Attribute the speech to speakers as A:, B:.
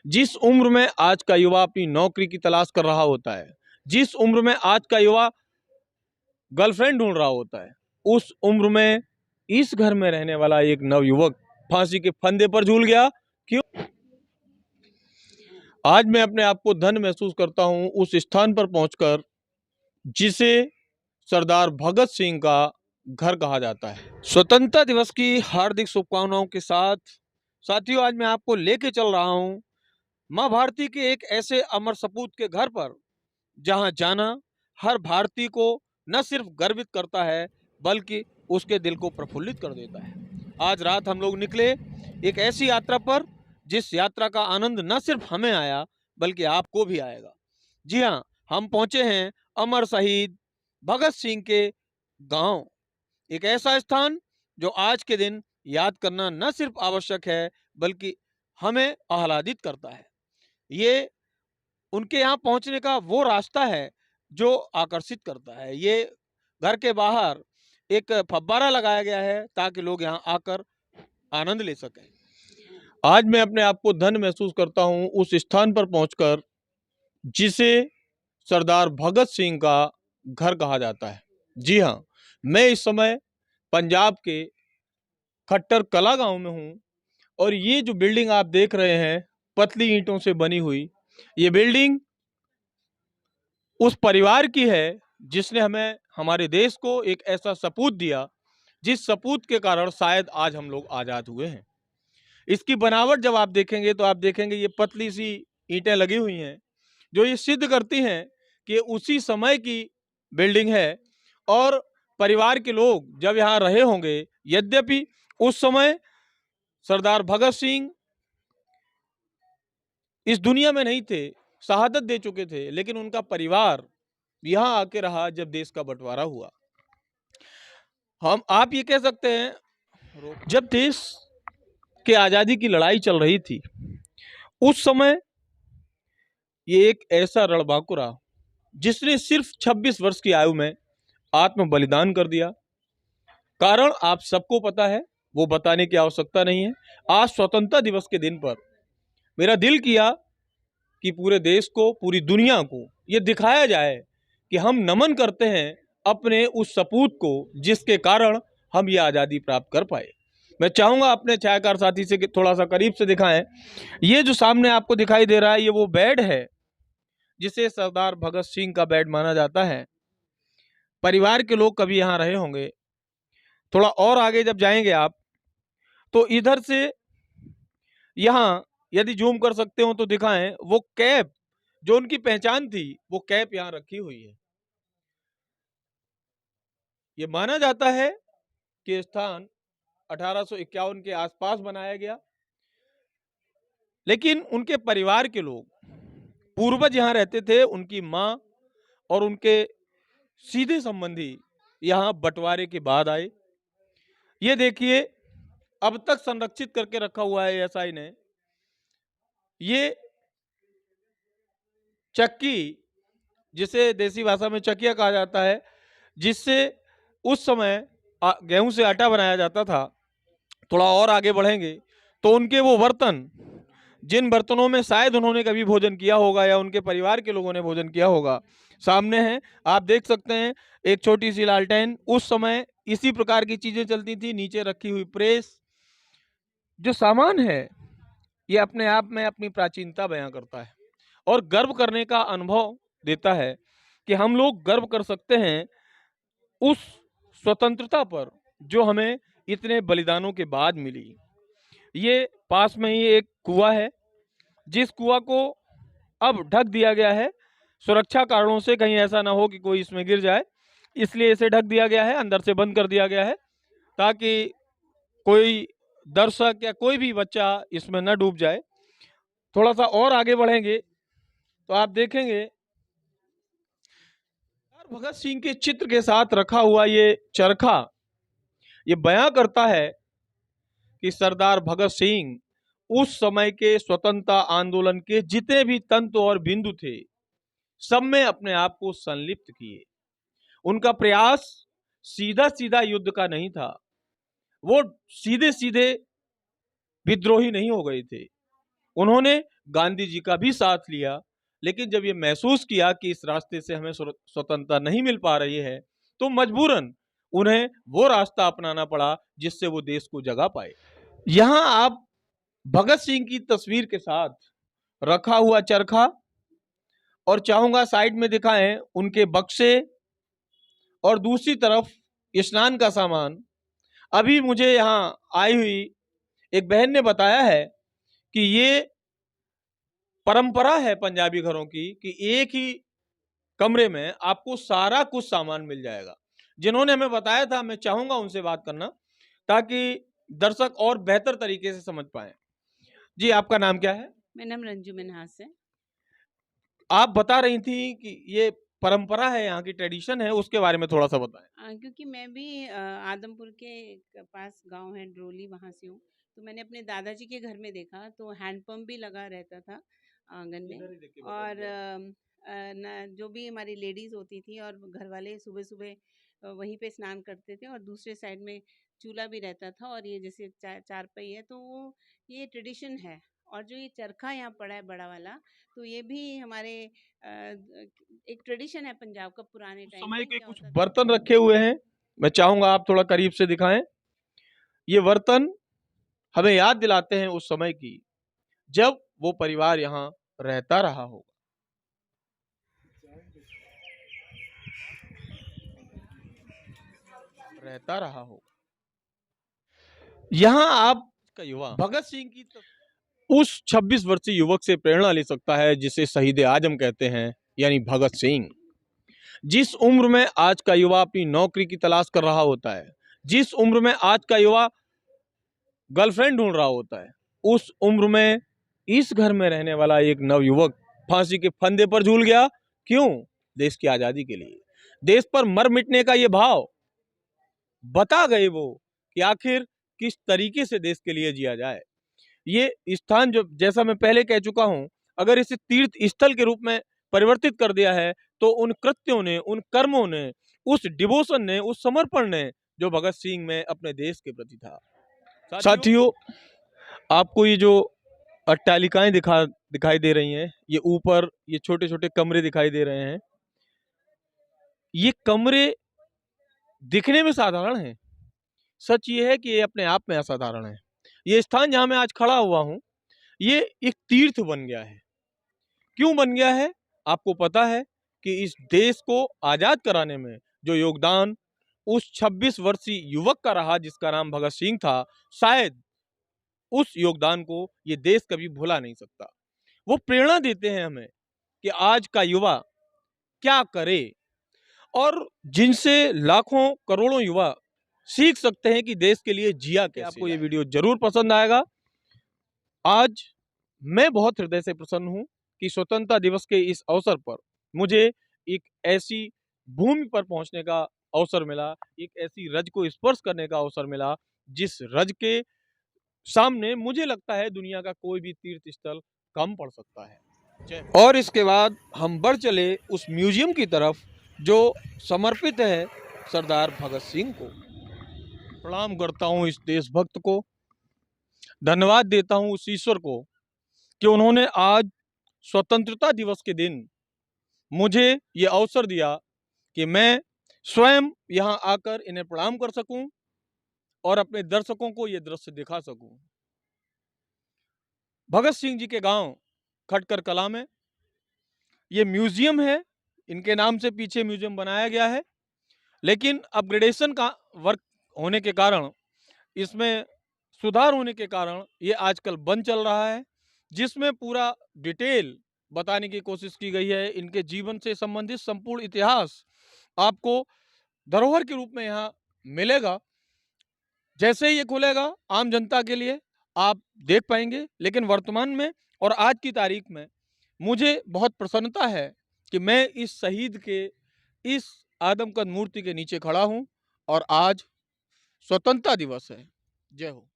A: जिस उम्र में आज का युवा अपनी नौकरी की तलाश कर रहा होता है, जिस उम्र में आज का युवा गर्लफ्रेंड ढूंढ रहा होता है, उस उम्र में इस घर में रहने वाला एक नवयुवक फांसी के फंदे पर झूल गया। क्यों? आज मैं अपने आप को धन्य महसूस करता हूं उस स्थान पर पहुंचकर जिसे सरदार भगत सिंह का घर कहा जाता है। स्वतंत्रता दिवस की हार्दिक शुभकामनाओं के साथ साथियों, आज मैं आपको लेके चल रहा हूं मां भारती के एक ऐसे अमर सपूत के घर पर जहां जाना हर भारतीय को न सिर्फ गर्वित करता है बल्कि उसके दिल को प्रफुल्लित कर देता है। आज रात हम लोग निकले एक ऐसी यात्रा पर जिस यात्रा का आनंद न सिर्फ हमें आया बल्कि आपको भी आएगा। जी हाँ, हम पहुंचे हैं अमर शहीद भगत सिंह के गांव, एक ऐसा स्थान जो आज के दिन याद करना न सिर्फ आवश्यक है बल्कि हमें आह्लादित करता है। ये उनके यहाँ पहुंचने का वो रास्ता है जो आकर्षित करता है। ये घर के बाहर एक फव्वारा लगाया गया है ताकि लोग यहाँ आकर आनंद ले सकें। आज मैं अपने आप को धन्य महसूस करता हूँ उस स्थान पर पहुंचकर जिसे सरदार भगत सिंह का घर कहा जाता है। जी हाँ, मैं इस समय पंजाब के खट्टर कला गांव में हूँ और ये जो बिल्डिंग आप देख रहे हैं पतली ईंटों से बनी हुई, ये बिल्डिंग उस परिवार की है जिसने हमें हमारे देश को एक ऐसा सपूत दिया जिस सपूत के कारण शायद आज हम लोग आज़ाद हुए हैं। इसकी बनावट जब आप देखेंगे तो आप देखेंगे ये पतली सी ईंटें लगी हुई हैं जो ये सिद्ध करती हैं कि उसी समय की बिल्डिंग है और परिवार के लोग जब यहाँ रहे होंगे, यद्यपि उस समय सरदार भगत सिंह इस दुनिया में नहीं थे, शहादत दे चुके थे, लेकिन उनका परिवार यहाँ आके रहा जब देश का बंटवारा हुआ। आप ये कह सकते हैं जब देश के आज़ादी की लड़ाई चल रही थी उस समय ये एक ऐसा रणबांकुर रहा जिसने सिर्फ 26 वर्ष की आयु में आत्म बलिदान कर दिया। कारण आप सबको पता है, वो बताने की आवश्यकता नहीं है। आज स्वतंत्रता दिवस के दिन पर मेरा दिल किया कि पूरे देश को, पूरी दुनिया को ये दिखाया जाए कि हम नमन करते हैं अपने उस सपूत को जिसके कारण हम ये आज़ादी प्राप्त कर पाए। मैं चाहूँगा अपने छायाकार साथी से थोड़ा सा करीब से दिखाएं। ये जो सामने आपको दिखाई दे रहा है ये वो बेड है जिसे सरदार भगत सिंह का बेड माना जाता है। परिवार के लोग कभी यहाँ रहे होंगे। थोड़ा और आगे जब जाएंगे आप तो इधर से यहाँ यदि जूम कर सकते हो तो दिखाएं, वो कैप जो उनकी पहचान थी वो कैप यहाँ रखी हुई है। ये माना जाता है कि स्थान 1851 के आसपास बनाया गया, लेकिन उनके परिवार के लोग, पूर्वज यहाँ रहते थे, उनकी माँ और उनके सीधे संबंधी यहाँ बंटवारे के बाद आए। ये देखिए अब तक संरक्षित करके रखा हुआ है एएसआई ने। ये चक्की, जिसे देसी भाषा में चकिया कहा जाता है, जिससे उस समय गेहूं से आटा बनाया जाता था। थोड़ा और आगे बढ़ेंगे तो उनके वो बर्तन, जिन बर्तनों में शायद उन्होंने कभी भोजन किया होगा या उनके परिवार के लोगों ने भोजन किया होगा, सामने है। आप देख सकते हैं एक छोटी सी लालटेन, उस समय इसी प्रकार की चीजें चलती थी। नीचे रखी हुई प्रेस, जो सामान है ये अपने आप में अपनी प्राचीनता बयां करता है और गर्व करने का अनुभव देता है कि हम लोग गर्व कर सकते हैं उस स्वतंत्रता पर जो हमें इतने बलिदानों के बाद मिली। ये पास में ही एक कुआं है जिस कुआं को अब ढक दिया गया है सुरक्षा कारणों से, कहीं ऐसा ना हो कि कोई इसमें गिर जाए, इसलिए इसे ढक दिया गया है, अंदर से बंद कर दिया गया है ताकि कोई दर्शक या कोई भी बच्चा इसमें न डूब जाए। थोड़ा सा और आगे बढ़ेंगे तो आप देखेंगे भगत सिंह के चित्र के साथ रखा हुआ ये चरखा, ये बयां करता है कि सरदार भगत सिंह उस समय के स्वतंत्रता आंदोलन के जितने भी तंतु और बिंदु थे सब में अपने आप को संलिप्त किए। उनका प्रयास सीधा सीधा युद्ध का नहीं था, वो सीधे सीधे विद्रोही नहीं हो गए थे। उन्होंने गांधी जी का भी साथ लिया, लेकिन जब ये महसूस किया कि इस रास्ते से हमें स्वतंत्रता नहीं मिल पा रही है, तो मजबूरन उन्हें वो रास्ता अपनाना पड़ा जिससे वो देश को जगा पाए। यहां आप भगत सिंह की तस्वीर के साथ रखा हुआ चरखा, और चाहूंगा साइड में दिखाएं उनके बक्से, और दूसरी तरफ स्नान का सामान। अभी मुझे यहाँ आई हुई एक बहन ने बताया है कि ये परंपरा है पंजाबी घरों की कि एक ही कमरे में आपको सारा कुछ सामान मिल जाएगा। जिन्होंने हमें बताया था, मैं चाहूंगा उनसे बात करना ताकि दर्शक और बेहतर तरीके से समझ पाए। जी, आपका नाम क्या है?
B: मेरा नाम रंजू मिन्हास है।
A: आप बता रही थी कि ये परंपरा है, यहाँ की ट्रेडिशन है, उसके बारे में थोड़ा सा बताएं।
B: क्योंकि मैं भी आदमपुर के पास गांव है ड्रोली, वहाँ से हूँ। तो मैंने अपने दादाजी के घर में देखा तो हैंडपम्प भी लगा रहता था आंगन में। और जो भी हमारी लेडीज़ होती थी और घर वाले सुबह सुबह वहीं पे स्नान करते थे, और दूसरे साइड में चूल्हा भी रहता था, और ये जैसे चारपाई है तो वो ये ट्रेडिशन है। और जो ये चरखा यहाँ पड़ा है बड़ा वाला, तो ये भी हमारे एक ट्रेडिशन है पंजाब का पुराने
A: उस
B: टाइम
A: समय
B: पे।
A: के
B: क्या
A: कुछ
B: होता था?
A: बर्तन रखे हुए हैं, मैं चाहूंगा आप थोड़ा करीब से दिखाएं। ये बर्तन हमें याद दिलाते हैं उस समय की जब वो परिवार यहाँ रहता रहा होगा। यहाँ आप का युवा भगत सिंह की उस 26 वर्षीय युवक से प्रेरणा ले सकता है जिसे शहीद आजम कहते हैं, यानी भगत सिंह। जिस उम्र में आज का युवा अपनी नौकरी की तलाश कर रहा होता है, जिस उम्र में आज का युवा गर्लफ्रेंड ढूंढ रहा होता है, उस उम्र में इस घर में रहने वाला एक नवयुवक फांसी के फंदे पर झूल गया। क्यों? देश की आजादी के लिए। देश पर मर मिटने का ये भाव बता गए वो कि आखिर किस तरीके से देश के लिए जिया जाए। ये स्थान जो, जैसा मैं पहले कह चुका हूं, अगर इसे तीर्थ स्थल के रूप में परिवर्तित कर दिया है तो उन कृत्यों ने, उन कर्मों ने, उस डिवोशन ने, उस समर्पण ने जो भगत सिंह में अपने देश के प्रति था। साथियों, आपको ये जो अट्टालिकाएं दिखाई दे रही हैं, ये ऊपर ये छोटे छोटे कमरे दिखाई दे रहे हैं, ये कमरे दिखने में साधारण हैं, सच ये है कि ये अपने आप में असाधारण है। ये स्थान जहां मैं आज खड़ा हुआ हूं, ये एक तीर्थ बन गया है। क्यों बन गया है? आपको पता है कि इस देश को आजाद कराने में जो योगदान उस 26 वर्षीय युवक का रहा जिसका नाम भगत सिंह था, शायद उस योगदान को ये देश कभी भुला नहीं सकता। वो प्रेरणा देते हैं हमें कि आज का युवा क्या करे, और जिनसे लाखों करोड़ों युवा सीख सकते हैं कि देश के लिए जिया कैसे। आपको ये वीडियो जरूर पसंद आएगा। आज मैं बहुत हृदय से प्रसन्न हूं कि स्वतंत्रता दिवस के इस अवसर पर मुझे एक ऐसी भूमि पर पहुंचने का अवसर मिला, एक ऐसी रज को स्पर्श करने का अवसर मिला जिस रज के सामने मुझे लगता है दुनिया का कोई भी तीर्थ स्थल कम पड़ सकता है। और इसके बाद हम बढ़ चले उस म्यूजियम की तरफ जो समर्पित है सरदार भगत सिंह को। प्रणाम करता हूं इस देशभक्त को, धन्यवाद देता हूं उस ईश्वर को कि उन्होंने आज स्वतंत्रता दिवस के दिन मुझे ये अवसर दिया कि मैं स्वयं यहाँ आकर इन्हें प्रणाम कर सकूं और अपने दर्शकों को ये दृश्य दिखा सकूं। भगत सिंह जी के गांव खटकर कला में ये म्यूजियम है, इनके नाम से पीछे म्यूजियम बनाया गया है, लेकिन अपग्रेडेशन का वर्क होने के कारण, इसमें सुधार होने के कारण ये आजकल बंद चल रहा है, जिसमें पूरा डिटेल बताने की कोशिश की गई है। इनके जीवन से संबंधित संपूर्ण इतिहास आपको धरोहर के रूप में यहाँ मिलेगा। जैसे ही ये खुलेगा आम जनता के लिए आप देख पाएंगे, लेकिन वर्तमान में और आज की तारीख में मुझे बहुत प्रसन्नता है कि मैं इस शहीद के इस आदमकद मूर्ति के नीचे खड़ा हूं और आज स्वतंत्रता दिवस है। जय हो।